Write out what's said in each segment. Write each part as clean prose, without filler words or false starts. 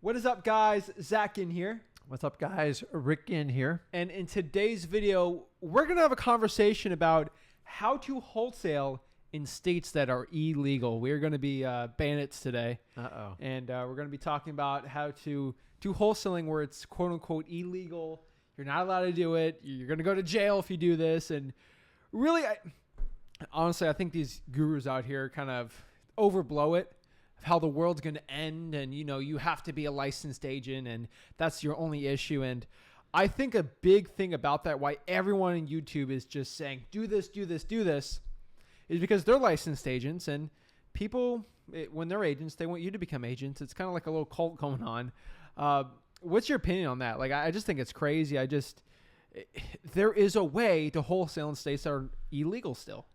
What is up, guys? Zach in here. What's up, guys? Rick in here. And in today's video, we're going to have a conversation about how to wholesale in states that are illegal. We're going to be bandits today. Uh-oh. And we're going to be talking about how to do wholesaling where it's quote-unquote illegal. You're not allowed to do it. You're going to go to jail if you do this. And really, honestly, I think these gurus out here kind of overblow it. How the world's going to end, and you have to be a licensed agent, and that's your only issue. And I think a big thing about that, why everyone on YouTube is just saying do this, do this, do this, is because they're licensed agents, and people, when they're agents, they want you to become agents. It's kind of like a little cult going on. What's your opinion on that? Like, I just think it's crazy. There is a way to wholesale in states that are illegal still.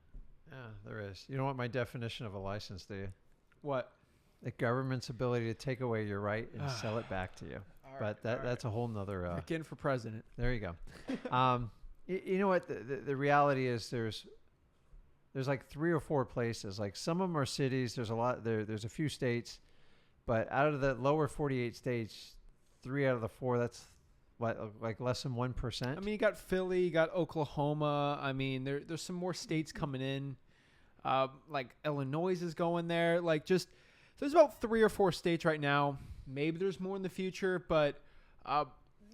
Yeah, there is. You know what my definition of a license, do you? What? The government's ability to take away your right and sell it back to you. But that's a whole nother... Rick in for president. There you go. You know what? The reality is there's like 3 or 4 places. Like some of them are cities. There's a lot. There's a few states. But out of the lower 48 states, 3 out of the 4, that's what, like less than 1%. I mean, you got Philly, you got Oklahoma. I mean, there's some more states coming in. Like Illinois is going there. Like there's about 3 or 4 states right now. Maybe there's more in the future, but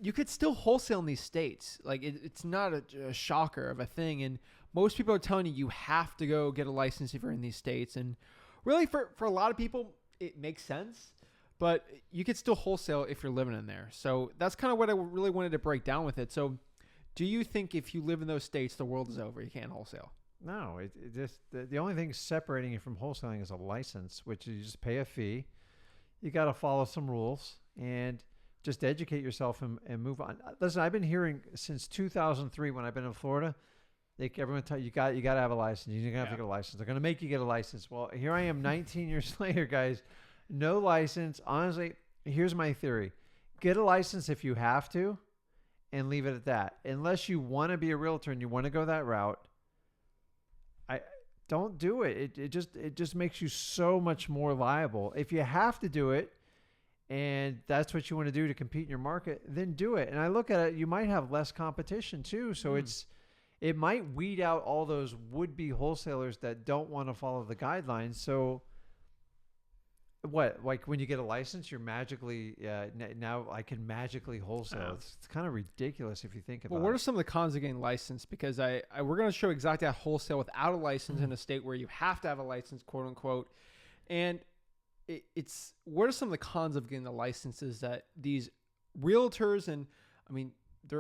you could still wholesale in these states. Like it's not a shocker of a thing. And most people are telling you have to go get a license if you're in these states. And really for a lot of people, it makes sense, but you could still wholesale if you're living in there. So that's kind of what I really wanted to break down with it. So do you think if you live in those states, the world is over? You can't wholesale? No, it just the only thing separating you from wholesaling is a license, which you just pay a fee. You got to follow some rules and just educate yourself and move on. Listen, I've been hearing since 2003 when I've been in Florida, everyone tell you got to have a license. You're gonna have to get a license. They're gonna make you get a license. Well, here I am, 19 years later, guys, no license. Honestly, here's my theory: get a license if you have to, and leave it at that. Unless you want to be a realtor and you want to go that route. I don't do it. It just makes you so much more liable. If you have to do it and that's what you want to do to compete in your market, then do it. And I look at it, you might have less competition too. So it might weed out all those would-be wholesalers that don't want to follow the guidelines. So what, like when you get a license, you're magically, now I can magically wholesale. It's kind of ridiculous if you think about it. Well, what are some of the cons of getting licensed? Because we're going to show exactly how wholesale without a license in a state where you have to have a license, quote unquote. And what are some of the cons of getting the licenses that these realtors and, I mean,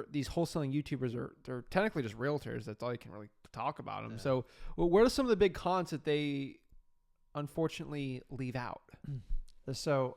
these wholesaling YouTubers they're technically just realtors. That's all you can really talk about them. Yeah. So what are some of the big cons that they unfortunately leave out? So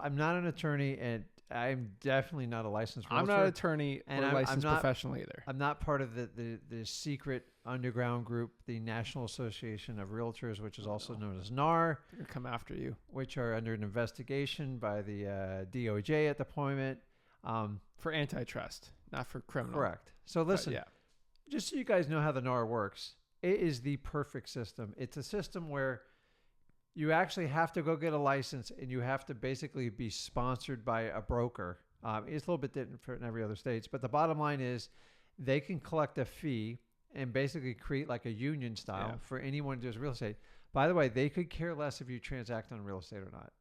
I'm not an attorney, and I'm definitely not a licensed realtor. I'm not an attorney or a licensed professional either. I'm not part of the secret underground group, the National Association of Realtors, which is also known as NAR. They're going to come after you. Which are under an investigation by the DOJ at the point. For antitrust, not for criminal. Correct. So listen, just so you guys know how the NAR works, it is the perfect system. It's a system where you actually have to go get a license and you have to basically be sponsored by a broker. It's a little bit different in every other state, but the bottom line is they can collect a fee and basically create like a union style for anyone who does real estate. By the way, they could care less if you transact on real estate or not.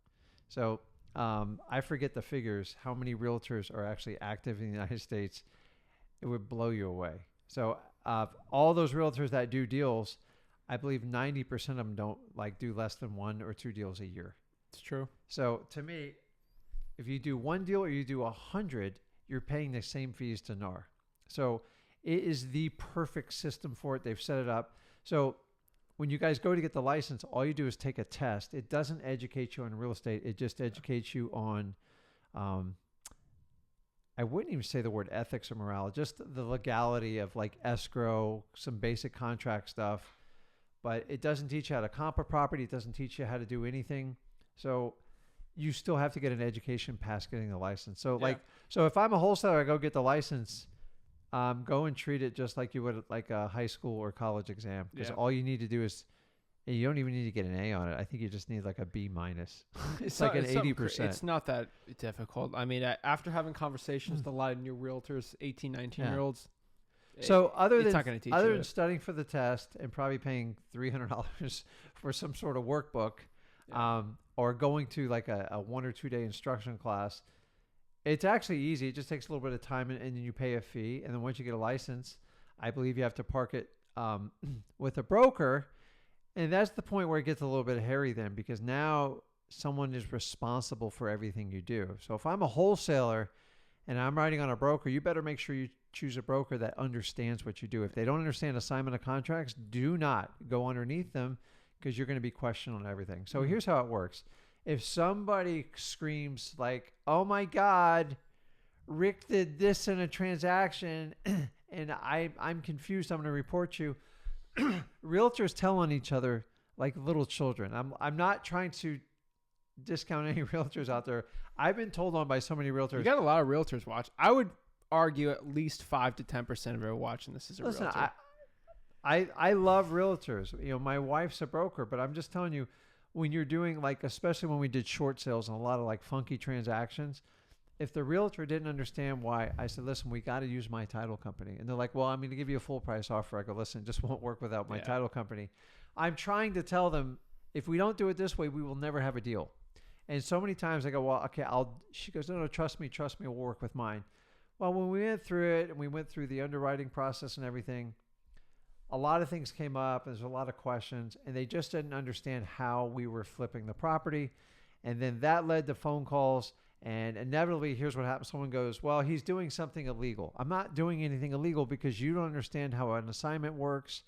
So I forget the figures, how many realtors are actually active in the United States. It would blow you away. So all those realtors that do deals, I believe 90% of them don't do less than 1 or 2 deals a year. It's true. So to me, if you do 1 deal or you do 100, you're paying the same fees to NAR. So it is the perfect system for it. They've set it up. So when you guys go to get the license, all you do is take a test. It doesn't educate you on real estate. It just educates you on, I wouldn't even say the word ethics or morale, just the legality of like escrow, some basic contract stuff. But it doesn't teach you how to comp a property. It doesn't teach you how to do anything. So you still have to get an education past getting the license. So so if I'm a wholesaler, I go get the license, go and treat it just like you would like a high school or college exam. Because all you need to do is And you don't even need to get an A on it. I think you just need like a B minus. It's not- like an something 80%. It's not that difficult. I mean, after having conversations with a lot of new realtors, 18, 19-year-olds, So other it's not going to teach than you. studying for the test and probably paying $300 for some sort of workbook, Yeah. or going to like a 1 or 2 day instruction class, it's actually easy. It just takes a little bit of time, and then you pay a fee. And then once you get a license, I believe you have to park it with a broker. And that's the point where it gets a little bit hairy then, because now someone is responsible for everything you do. So if I'm a wholesaler and I'm writing on a broker, you better make sure you choose a broker that understands what you do. If they don't understand assignment of contracts, do not go underneath them, because you're going to be questioned on everything. So here's how it works. If somebody screams like, oh my God, Rick did this in a transaction and I'm confused, I'm going to report you. Realtors tell on each other like little children. I'm not trying to discount any realtors out there. I've been told on by so many realtors. You got a lot of realtors watch. I would argue at least 5 to 10% of everyone watching this is a Listen, realtor. I love realtors. You know, my wife's a broker, but I'm just telling you, when you're doing like, especially when we did short sales and a lot of like funky transactions, if the realtor didn't understand why, I said, listen, we got to use my title company. And they're like, well, I'm going to give you a full price offer. I go, listen, it just won't work without my title company. I'm trying to tell them, if we don't do it this way, we will never have a deal. And so many times I go, well, okay, she goes, no, trust me, we'll work with mine. Well, when we went through it and we went through the underwriting process and everything, a lot of things came up. There's a lot of questions, and they just didn't understand how we were flipping the property. And then that led to phone calls. And inevitably, here's what happens. Someone goes, well, he's doing something illegal. I'm not doing anything illegal, because you don't understand how an assignment works.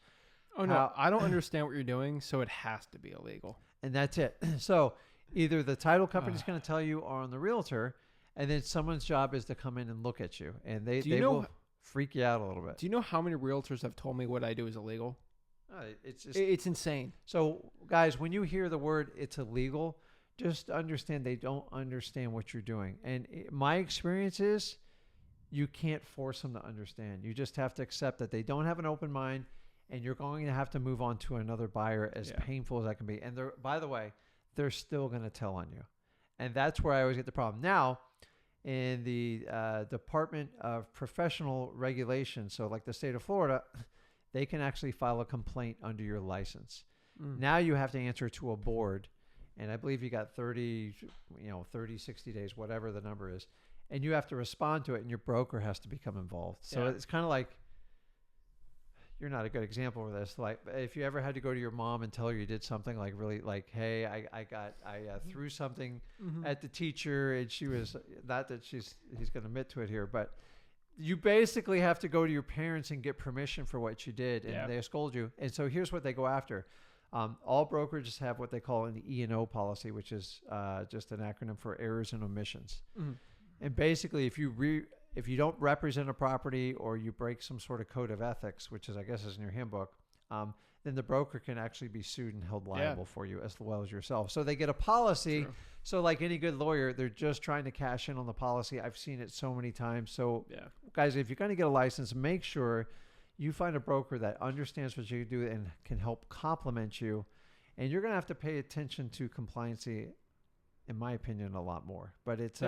Oh, no, I don't understand what you're doing, so it has to be illegal. And that's it. So either the title company's going to tell you, or on the realtor, and then someone's job is to come in and look at you. And they will freak you out a little bit. Do you know how many realtors have told me what I do is illegal? It's just, It's insane. So, guys, when you hear the word it's illegal, just understand they don't understand what you're doing. And my experience is, you can't force them to understand. You just have to accept that they don't have an open mind, and you're going to have to move on to another buyer, as painful as that can be. And by the way, they're still going to tell on you. And that's where I always get the problem. Now, in the Department of Professional Regulation, so like the state of Florida, they can actually file a complaint under your license. Now you have to answer to a board, and I believe you got 30, 60 days, whatever the number is, and you have to respond to it, and your broker has to become involved. So it's kind of like, you're not a good example of this. Like, if you ever had to go to your mom and tell her you did something, like really like, hey, I threw something at the teacher, and she was, not that he's going to admit to it here, but you basically have to go to your parents and get permission for what you did, and they scold you. And so here's what they go after. All brokerages have what they call an E&O policy, which is just an acronym for errors and omissions. And basically, if you don't represent a property, or you break some sort of code of ethics, which is, I guess, is in your handbook, then the broker can actually be sued and held liable for you, as well as yourself. So they get a policy. True. So like any good lawyer, they're just trying to cash in on the policy. I've seen it so many times. So guys, if you're going to get a license, make sure you find a broker that understands what you do and can help complement you. And you're going to have to pay attention to compliancy, in my opinion, a lot more. But it's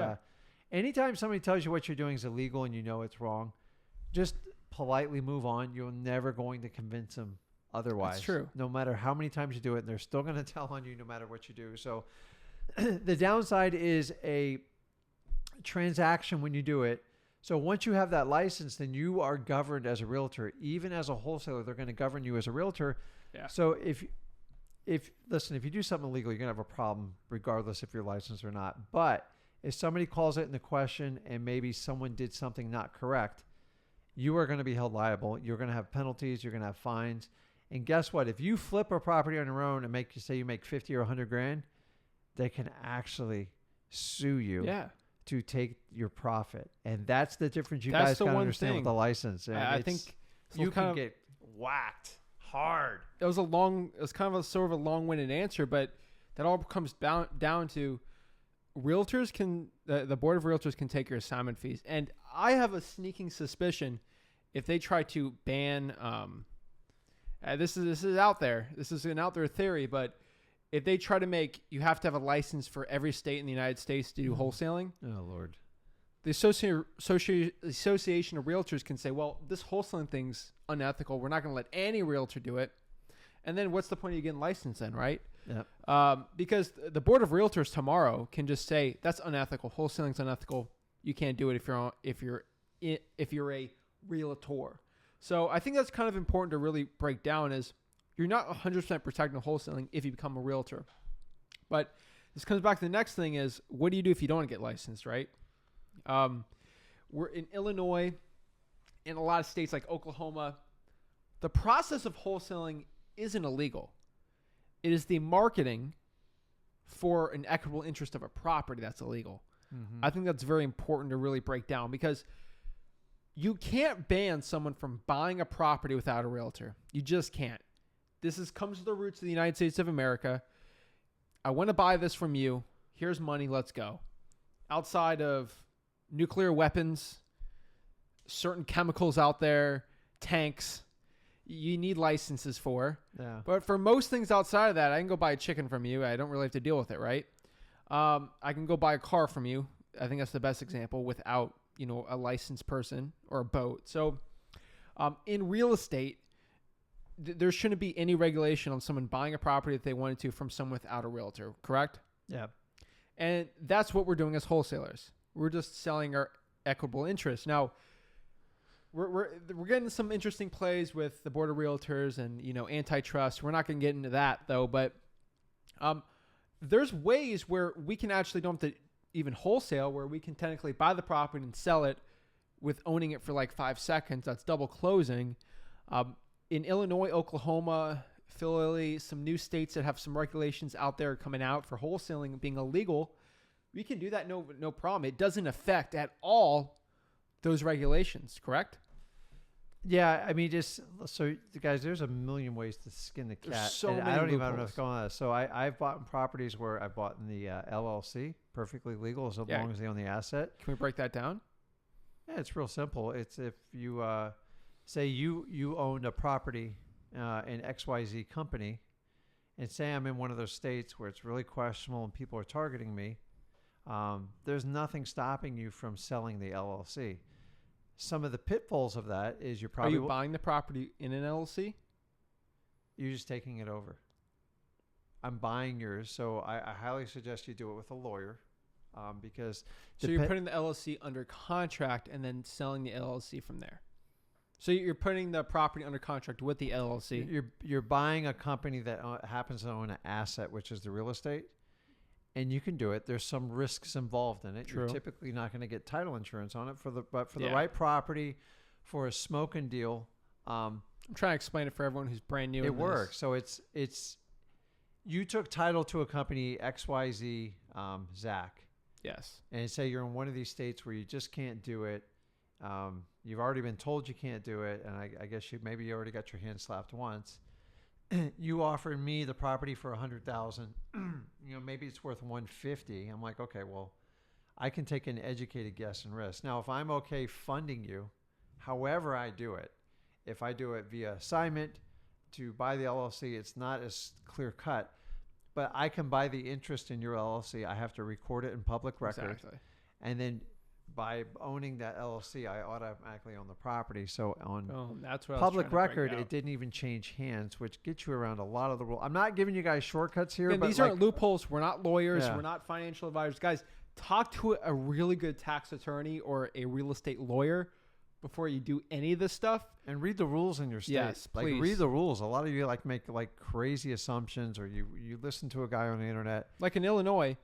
anytime somebody tells you what you're doing is illegal and you know it's wrong, just politely move on. You're never going to convince them otherwise. That's true. No matter how many times you do it, they're still going to tell on you no matter what you do. So the downside is a transaction when you do it. So once you have that license, then you are governed as a realtor. Even as a wholesaler, they're going to govern you as a realtor. Yeah. So if you do something illegal, you're going to have a problem regardless if you're licensed or not. But if somebody calls it into question and maybe someone did something not correct, you are going to be held liable. You're going to have penalties. You're going to have fines. And guess what? If you flip a property on your own and you make 50 or 100 grand, they can actually sue you to take your profit. And that's the difference you guys got to understand with the license. And I think you can get whacked hard. It was kind of a sort of a long-winded answer, but that all comes down to realtors the board of realtors can take your assignment fees. And I have a sneaking suspicion if they try to ban This is out there. This is an out there theory, but if they try to make you have to have a license for every state in the United States to do wholesaling, Oh Lord. the Association of Realtors can say, well, this wholesaling thing's unethical. We're not going to let any realtor do it. And then what's the point of you getting licensed then, right? Yeah. Because the board of realtors tomorrow can just say that's unethical. Wholesaling's unethical. You can't do it if you're a realtor. So I think that's kind of important to really break down is you're not 100% protecting wholesaling if you become a realtor. But this comes back to the next thing is what do you do if you don't get licensed, right? We're in Illinois, in a lot of states like Oklahoma. The process of wholesaling isn't illegal. It is the marketing for an equitable interest of a property that's illegal. I think that's very important to really break down because you can't ban someone from buying a property without a realtor. You just can't. Comes to the roots of the United States of America. I want to buy this from you. Here's money. Let's go. Outside of nuclear weapons, certain chemicals out there, tanks, you need licenses for. Yeah. But for most things outside of that, I can go buy a chicken from you. I don't really have to deal with it, right? I can go buy a car from you. I think that's the best example without, a licensed person or a boat. So in real estate, there shouldn't be any regulation on someone buying a property if they wanted to from someone without a realtor, correct? Yeah. And that's what we're doing as wholesalers. We're just selling our equitable interest. Now, we're getting some interesting plays with the board of realtors and antitrust. We're not going to get into that though, but there's ways where we can actually don't have to even wholesale, where we can technically buy the property and sell it with owning it for like 5 seconds. That's double closing. In Illinois, Oklahoma, Philly, some new states that have some regulations out there coming out for wholesaling being illegal, we can do that no problem. It doesn't affect at all those regulations, correct? Yeah, I mean, guys, there's a million ways to skin the cat. There's so and many I don't even know loopholes. what's going on. So I've bought properties where I bought in the LLC, perfectly legal as long as they own the asset. Can we break that down? Yeah, it's real simple. It's if you say you own a property in XYZ company, and say I'm in one of those states where it's really questionable and people are targeting me, there's nothing stopping you from selling the LLC. Some of the pitfalls of that is you're probably... Are you buying the property in an LLC? You're just taking it over. I'm buying yours, so I highly suggest you do it with a lawyer because... So you're putting the LLC under contract and then selling the LLC from there. So you're putting the property under contract with the LLC. You're buying a company that happens to own an asset, which is the real estate, and you can do it. There's some risks involved in it. True. You're typically not going to get title insurance on it but for the right property, for a smoking deal. I'm trying to explain it for everyone who's brand new. It works. So it's you took title to a company XYZ, Zach. Yes. And say you're in one of these states where you just can't do it. You've already been told you can't do it, and I guess maybe you already got your hand slapped once. You offered me the property for $100,000. Maybe it's worth $150. I'm like, okay, well, I can take an educated guess and risk. Now, if I'm okay funding you, however I do it, if I do it via assignment to buy the LLC, it's not as clear cut. But I can buy the interest in your LLC. I have to record it in public record. Exactly. And then by owning that LLC, I automatically own the property. So on that's what public record, it didn't even change hands, which gets you around a lot of the rules. I'm not giving you guys shortcuts here. Again, but these aren't loopholes. We're not lawyers. Yeah. We're not financial advisors. Guys, talk to a really good tax attorney or a real estate lawyer before you do any of this stuff. And read the rules in your state. Yes, please. Read the rules. A lot of you make crazy assumptions, or you listen to a guy on the internet. Like in Illinois,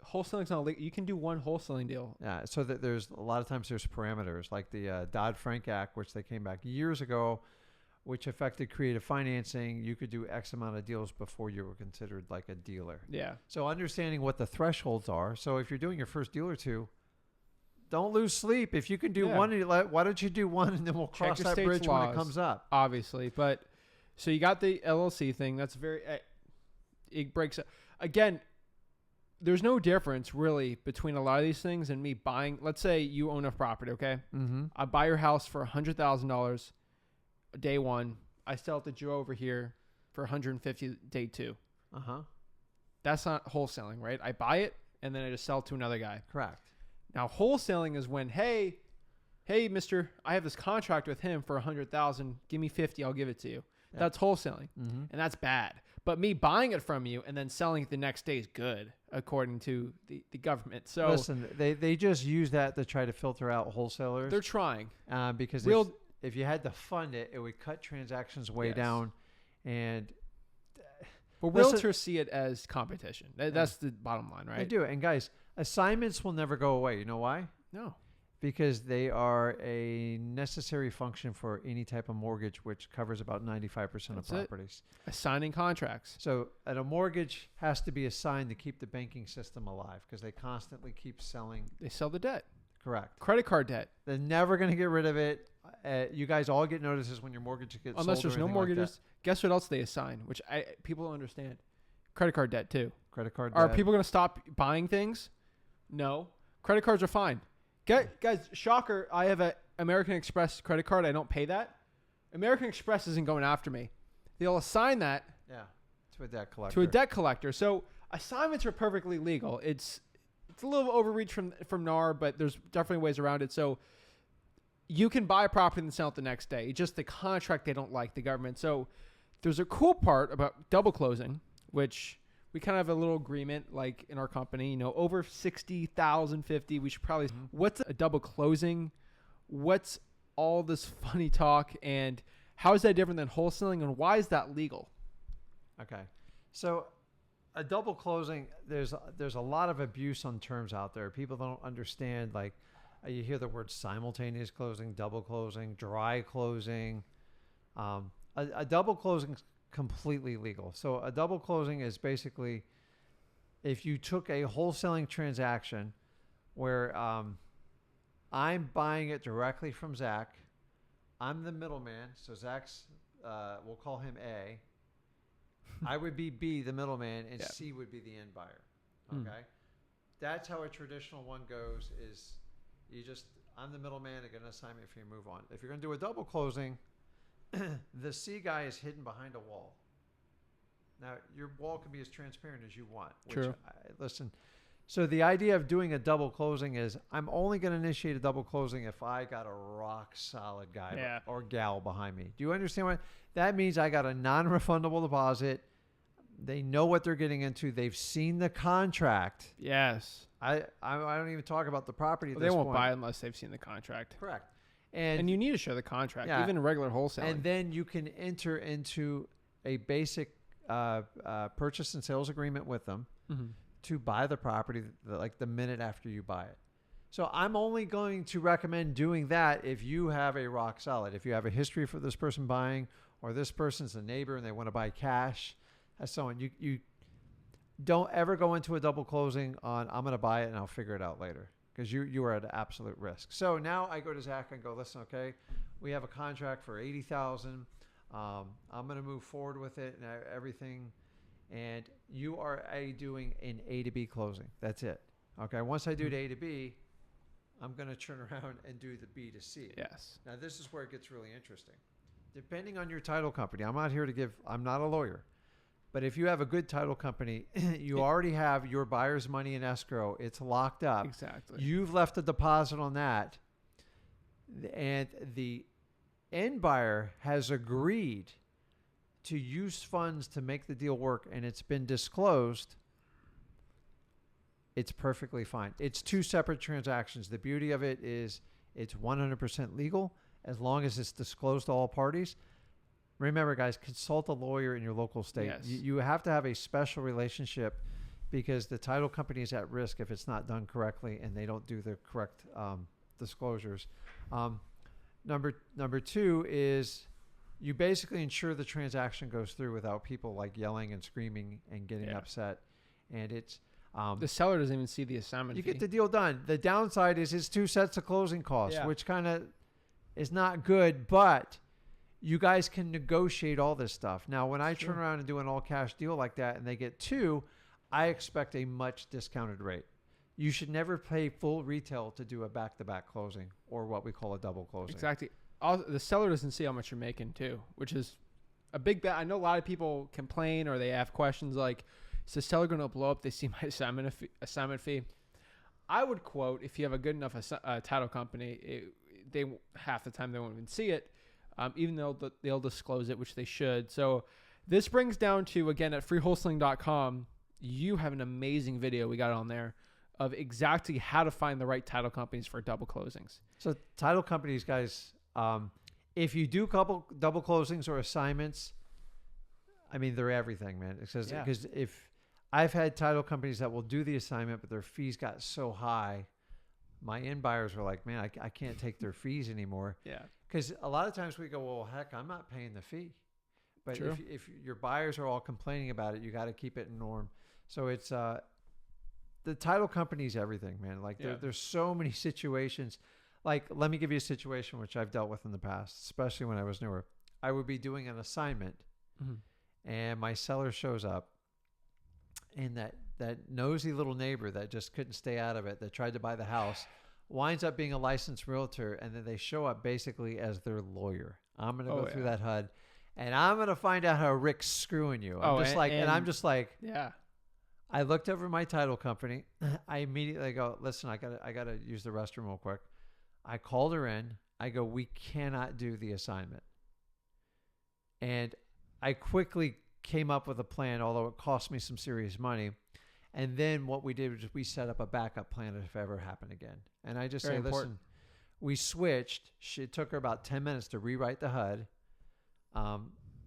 wholesaling's not legal. You can do one wholesaling deal. Yeah, so that there's a lot of times there's parameters like the Dodd-Frank Act, which they came back years ago, which affected creative financing. You could do X amount of deals before you were considered like a dealer. Yeah. So understanding what the thresholds are. So if you're doing your first deal or two, don't lose sleep. If you can do one, why don't you do one, and then we'll cross that bridge when it comes up. Obviously, but so you got the LLC thing. That's very. It breaks. Again, there's no difference really between a lot of these things and me buying. Let's say you own a property, okay? Mm-hmm. I buy your house for $100,000 day one. I sell it to Joe over here for 150 day 2. Uh-huh. That's not wholesaling, right? I buy it and then I just sell it to another guy. Correct. Now wholesaling is when, hey, mister, I have this contract with him for 100,000. Give me 50, I'll give it to you. Yeah. That's wholesaling. Mm-hmm. And that's bad. But me buying it from you and then selling it the next day is good, according to the government. So listen, they just use that to try to filter out wholesalers. they're trying. Because if you had to fund it, it would cut transactions way down. And but realtors see it as competition. That's the bottom line, right? they do. And guys, assignments will never go away. You know why? No. Because they are a necessary function for any type of mortgage, which covers about 95% of properties. Assigning contracts. So, and a mortgage has to be assigned to keep the banking system alive because they constantly keep selling. They sell the debt. Correct. Credit card debt. They're never going to get rid of it. You guys all get notices when your mortgage gets sold. Unless there's no mortgages. Like guess what else they assign, which people don't understand. Credit card debt too. credit card Are debt. people going to stop buying things? No. Credit cards are fine. Guys, shocker, I have an American Express credit card. I don't pay that. American Express isn't going after me. They'll assign that to a debt collector. to a debt collector. So assignments are perfectly legal. It's a little overreach from NAR, but there's definitely ways around it. So you can buy a property and sell it the next day. It's just the contract they don't like, the government. So there's a cool part about double closing, which we kind of have a little agreement, like in our company, over 60,000, 50. We should probably, what's a double closing? What's all this funny talk? And how is that different than wholesaling? And why is that legal? Okay. So a double closing, there's a lot of abuse on terms out there. People don't understand, like you hear the word simultaneous closing, double closing, dry closing. A double closing is completely legal. So a double closing is basically if you took a wholesaling transaction where I'm buying it directly from Zach. I'm the middleman. So Zach's, we'll call him A. I would be B, the middleman, and C would be the end buyer. Okay? That's how a traditional one goes is I'm the middleman, I get an assignment for you, move on. If you're going to do a double closing, the C guy is hidden behind a wall. Now, your wall can be as transparent as you want. True. Listen, so the idea of doing a double closing is I'm only going to initiate a double closing if I got a rock solid guy or gal behind me. Do you understand what that means? I got a non-refundable deposit. They know what they're getting into. They've seen the contract. Yes. I don't even talk about the property at They this won't point. buy unless they've seen the contract. Correct. And you need to show the contract, even regular wholesaling. And then you can enter into a basic purchase and sales agreement with them to buy the property like the minute after you buy it. So I'm only going to recommend doing that if you have a rock solid. If you have a history for this person buying, or this person's a neighbor and they want to buy cash, and so on. You don't ever go into a double closing on I'm going to buy it and I'll figure it out later, because you are at absolute risk. So now I go to Zach and go, listen, okay, we have a contract for $80,000. I'm going to move forward with it and everything. And you are doing an A to B closing. That's it. Okay. Once I do the A to B, I'm going to turn around and do the B to C. Yes. Now this is where it gets really interesting. Depending on your title company, I'm not a lawyer, but if you have a good title company, you already have your buyer's money in escrow. It's locked up. Exactly. You've left a deposit on that. And the end buyer has agreed to use funds to make the deal work, and it's been disclosed. It's perfectly fine. It's two separate transactions. The beauty of it is it's 100% legal as long as it's disclosed to all parties. Remember, guys, consult a lawyer in your local state. Yes. You have to have a special relationship, because the title company is at risk if it's not done correctly and they don't do the correct disclosures. Number two is you basically ensure the transaction goes through without people like yelling and screaming and getting upset. And it's the seller doesn't even see the assignment you fee. get the deal done. The downside is it's two sets of closing costs, which kind of is not good, but you guys can negotiate all this stuff. Now, when I turn around and do an all cash deal like that and they get two, I expect a much discounted rate. You should never pay full retail to do a back-to-back closing or what we call a double closing. Exactly. The seller doesn't see how much you're making too, which is a big bet. I know a lot of people complain or they have questions like, is the seller going to blow up? They see my assignment fee. I would quote, if you have a good enough title company, they half the time they won't even see it, even though they'll disclose it, which they should. So this brings down to, again, at freewholesaling.com, you have an amazing video, we got it on there, of exactly how to find the right title companies for double closings. So title companies, guys, if you do couple double closings or assignments, I mean, they're everything, man. Because if I've had title companies that will do the assignment, but their fees got so high, my end buyers were like, man, I can't take their fees anymore. Yeah. Because a lot of times we go, well, heck, I'm not paying the fee. But if your buyers are all complaining about it, you got to keep it in norm. So it's the title company's everything, man. Like there's so many situations. Like, let me give you a situation which I've dealt with in the past, especially when I was newer. I would be doing an assignment, and my seller shows up, and that nosy little neighbor that just couldn't stay out of it, that tried to buy the house, winds up being a licensed realtor, and then they show up basically as their lawyer. I'm going to go through that HUD, and I'm going to find out how Rick's screwing you. I'm just like, yeah. I looked over my title company. I immediately go, listen, I gotta use the restroom real quick. I called her in. I go, we cannot do the assignment. And I quickly came up with a plan, although it cost me some serious money. And then what we did was we set up a backup plan if it ever happened again. And I just say, listen, we switched. It took her about 10 minutes to rewrite the HUD.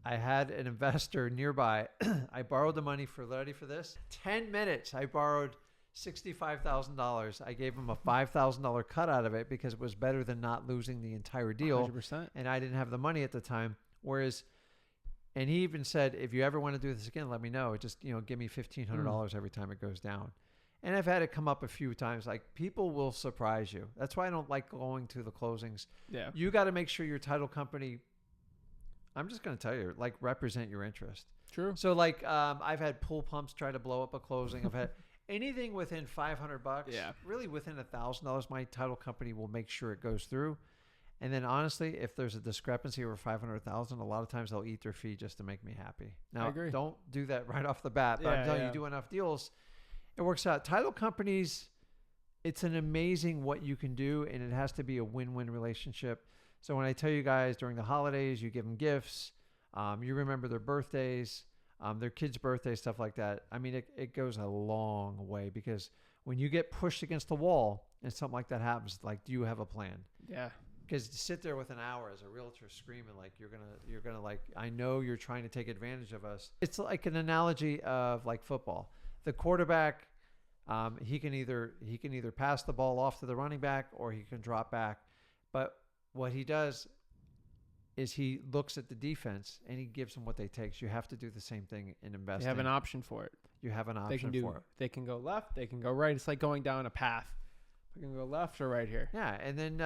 I had an investor nearby. I borrowed the money ready for this. 10 minutes. I borrowed $65,000. I gave him a $5,000 cut out of it because it was better than not losing the entire deal. 100%. And I didn't have the money at the time. And he even said, if you ever want to do this again, let me know. Just, give me $1,500 every time it goes down. And I've had it come up a few times. Like, people will surprise you. That's why I don't like going to the closings. Yeah. You got to make sure your title company, I'm just going to tell you, like, represent your interest. True. So, like, I've had pool pumps try to blow up a closing. I've had anything within $500. Yeah. Really within $1,000, my title company will make sure it goes through. And then, honestly, if there's a discrepancy over $500,000, a lot of times they'll eat their fee just to make me happy. Now, I agree. Don't do that right off the bat. But I'm telling you, do enough deals, it works out. Title companies, it's an amazing what you can do, and it has to be a win-win relationship. So when I tell you guys during the holidays, you give them gifts, you remember their birthdays, their kids' birthdays, stuff like that. I mean, it goes a long way, because when you get pushed against the wall and something like that happens, like, do you have a plan? Yeah. Because to sit there with an hour as a realtor screaming like you're gonna like, I know you're trying to take advantage of us. It's like an analogy of like football. The quarterback, he can either pass the ball off to the running back or he can drop back. But what he does is he looks at the defense and he gives them what they take. So you have to do the same thing in investing. You have an option for it. You have an option for it. They can go left. They can go right. It's like going down a path. We can go left or right here. Yeah, and then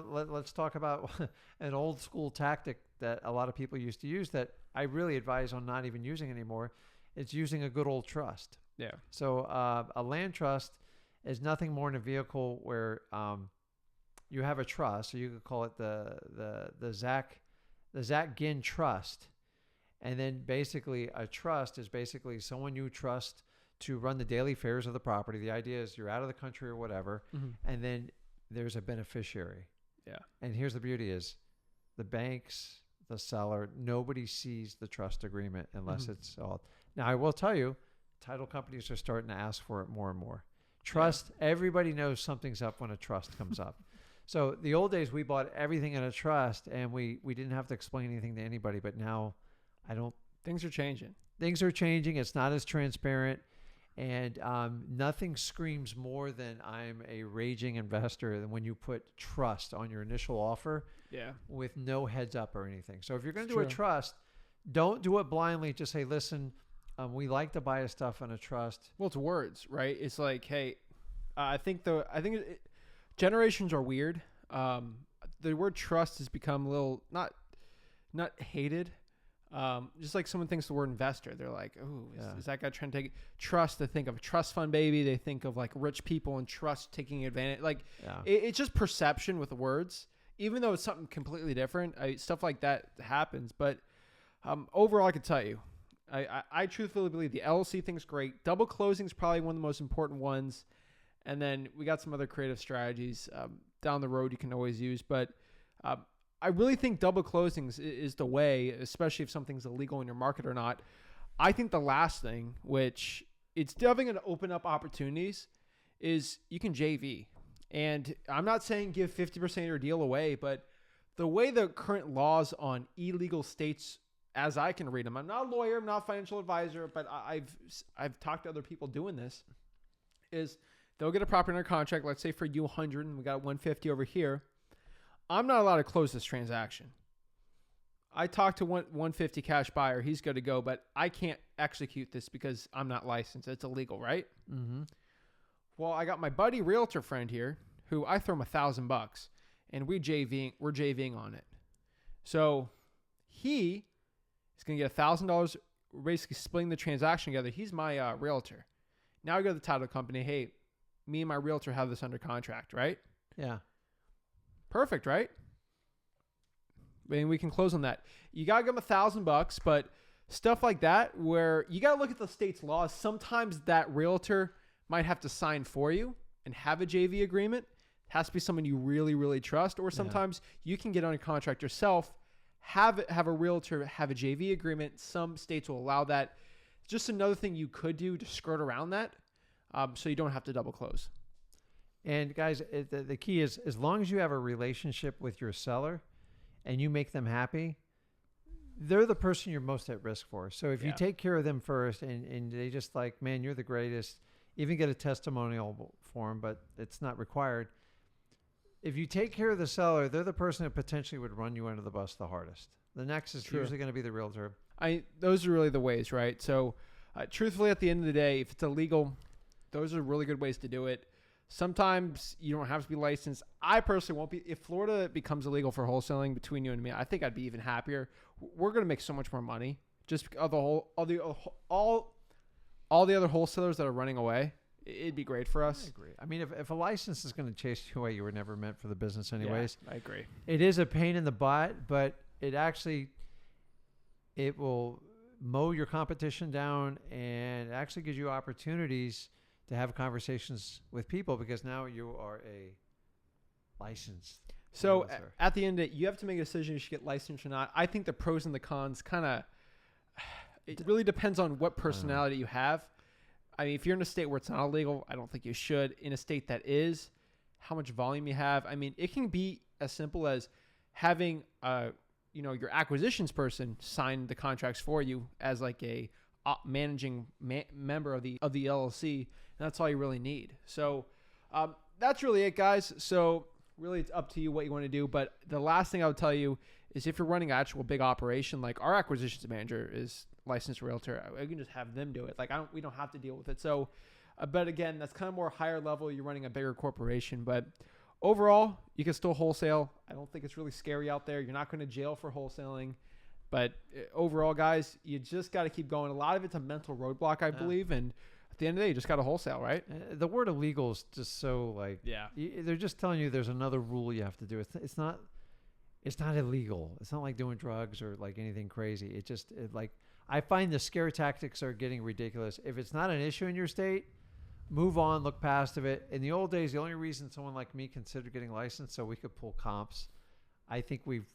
let's talk about an old school tactic that a lot of people used to use that I really advise on not even using anymore. It's using a good old trust. Yeah. So a land trust is nothing more than a vehicle where you have a trust. So you could call it the Zach Ginn Trust, and then basically a trust is basically someone you trust to run the daily affairs of the property. The idea is you're out of the country or whatever, and then there's a beneficiary. Yeah. And here's the beauty is the banks, the seller, nobody sees the trust agreement unless it's all. Now, I will tell you, title companies are starting to ask for it more and more. Trust, everybody knows something's up when a trust comes up. So the old days, we bought everything in a trust, and we didn't have to explain anything to anybody, but now Things are changing. Things are changing. It's not as transparent. And nothing screams more than I'm a raging investor than when you put trust on your initial offer with no heads up or anything. So if you're going to do a trust, don't do it blindly. Just say, listen, we like to buy stuff on a trust. Well, it's words, right? It's like, hey, I think generations are weird. The word trust has become a little not hated. Just like someone thinks the word investor, they're like, oh, is that guy trying to take trust? They think of a trust fund baby. They think of like rich people and trust taking advantage. Like it's just perception with the words, even though it's something completely different. Stuff like that happens. But Overall, I could tell you, I truthfully believe the LLC thing's great. Double closing is probably one of the most important ones. And then we got some other creative strategies down the road you can always use. But I really think double closings is the way, especially if something's illegal in your market or not. I think the last thing, which it's definitely going to open up opportunities, is you can JV. And I'm not saying give 50% of your deal away, but the way the current laws on illegal states, as I can read them, I'm not a lawyer, I'm not a financial advisor, but I've talked to other people doing this, is they'll get a property under contract, let's say for you 100, and we got 150 over here. I'm not allowed to close this transaction. I talked to 150 cash buyer, he's good to go, but I can't execute this because I'm not licensed. It's illegal, right? Mm-hmm. Well, I got my buddy realtor friend here who I throw him $1,000 and we're JVing on it. So he is going to get $1,000. We're basically splitting the transaction together. He's my realtor. Now I go to the title company. Hey, me and my realtor have this under contract, right? Yeah. Perfect, right? I mean, we can close on that. You got to give them $1,000, but stuff like that where you got to look at the state's laws. Sometimes that realtor might have to sign for you and have a JV agreement. It has to be someone you really, really trust. Or sometimes you can get on a contract yourself, have a realtor have a JV agreement. Some states will allow that. Just another thing you could do to skirt around that, so you don't have to double close. And guys, the key is, as long as you have a relationship with your seller and you make them happy, they're the person you're most at risk for. So if you take care of them first and they just like, man, you're the greatest, even get a testimonial form, but it's not required. If you take care of the seller, they're the person that potentially would run you under the bus the hardest. The next is usually going to be the realtor. Those are really the ways, right? So truthfully, at the end of the day, if it's illegal, those are really good ways to do it. Sometimes you don't have to be licensed. I personally won't be. If Florida becomes illegal for wholesaling between you and me, I think I'd be even happier. We're going to make so much more money just because of all the other wholesalers that are running away. It'd be great for us. I agree. I mean, if a license is going to chase you away, you were never meant for the business anyways. Yeah, I agree. It is a pain in the butt, but it will mow your competition down and actually gives you opportunities to have conversations with people because now you are a licensed. So at the end of it, you have to make a decision if you should get licensed or not. I think the pros and the cons it really depends on what personality you have. I mean, if you're in a state where it's not illegal, I don't think you should. In a state that is, how much volume you have. I mean, it can be as simple as having your acquisitions person sign the contracts for you as like a managing member of the LLC. And that's all you really need. So that's really it, guys. So really, it's up to you what you want to do. But the last thing I would tell you is if you're running an actual big operation, like our acquisitions manager is licensed realtor, I can just have them do it. Like we don't have to deal with it. So, but again, that's kind of more higher level. You're running a bigger corporation, but overall, you can still wholesale. I don't think it's really scary out there. You're not going to jail for wholesaling. But overall, guys, you just got to keep going. A lot of it's a mental roadblock, I believe. And at the end of the day, you just got to wholesale, right? The word illegal is just so like, they're just telling you there's another rule you have to do. It's not illegal. It's not like doing drugs or like anything crazy. I find the scare tactics are getting ridiculous. If it's not an issue in your state, move on, look past of it. In the old days, the only reason someone like me considered getting licensed so we could pull comps, I think we've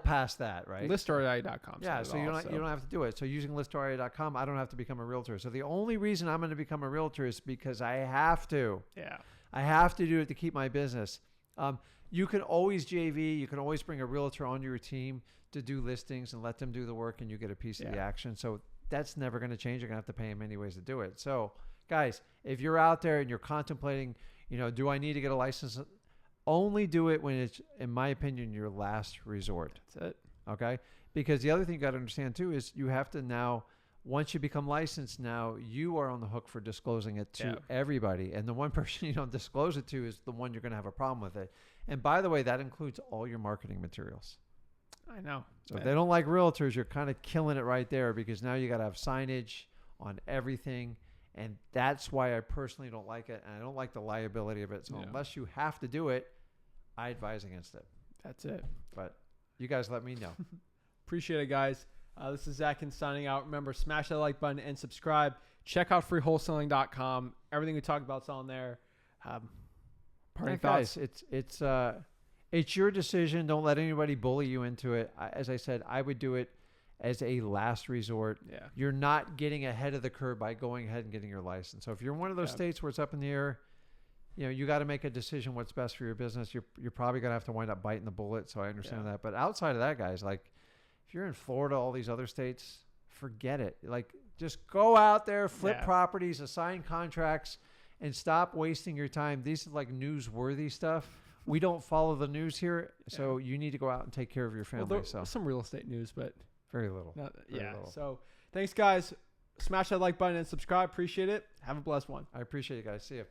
past that, right? ListRI.com. Yeah, so you don't have to do it. So using ListRI.com, I don't have to become a realtor. So the only reason I'm going to become a realtor is because I have to. Yeah. I have to do it to keep my business. You can always JV. You can always bring a realtor onto your team to do listings and let them do the work and you get a piece of the action. So that's never going to change. You're going to have to pay them many ways to do it. So guys, if you're out there and you're contemplating, do I need to get a license? Only do it when it's, in my opinion, your last resort. That's it. Okay? Because the other thing you got to understand too is you have to now, once you become licensed, now you are on the hook for disclosing it to everybody. And the one person you don't disclose it to is the one you're going to have a problem with it. And by the way, that includes all your marketing materials. I know. So if they don't like realtors, you're kind of killing it right there because now you got to have signage on everything. And that's why I personally don't like it. And I don't like the liability of it. So unless you have to do it, I advise against it. That's it. But you guys let me know. Appreciate it, guys. This is Zach and signing out. Remember, smash that like button and subscribe. Check out freewholesaling.com. Everything we talked about is on there. Parting thoughts. Guys, it's your decision. Don't let anybody bully you into it. As I said, I would do it as a last resort. Yeah. You're not getting ahead of the curve by going ahead and getting your license. So if you're in one of those states where it's up in the air, you got to make a decision what's best for your business. You're probably going to have to wind up biting the bullet. So I understand that. But outside of that, guys, like if you're in Florida, all these other states, forget it. Like just go out there, flip properties, assign contracts, and stop wasting your time. These are like newsworthy stuff. We don't follow the news here, so you need to go out and take care of your family. Well, some real estate news, but very little. Very little. So thanks, guys. Smash that like button and subscribe. Appreciate it. Have a blessed one. I appreciate it, guys. See you.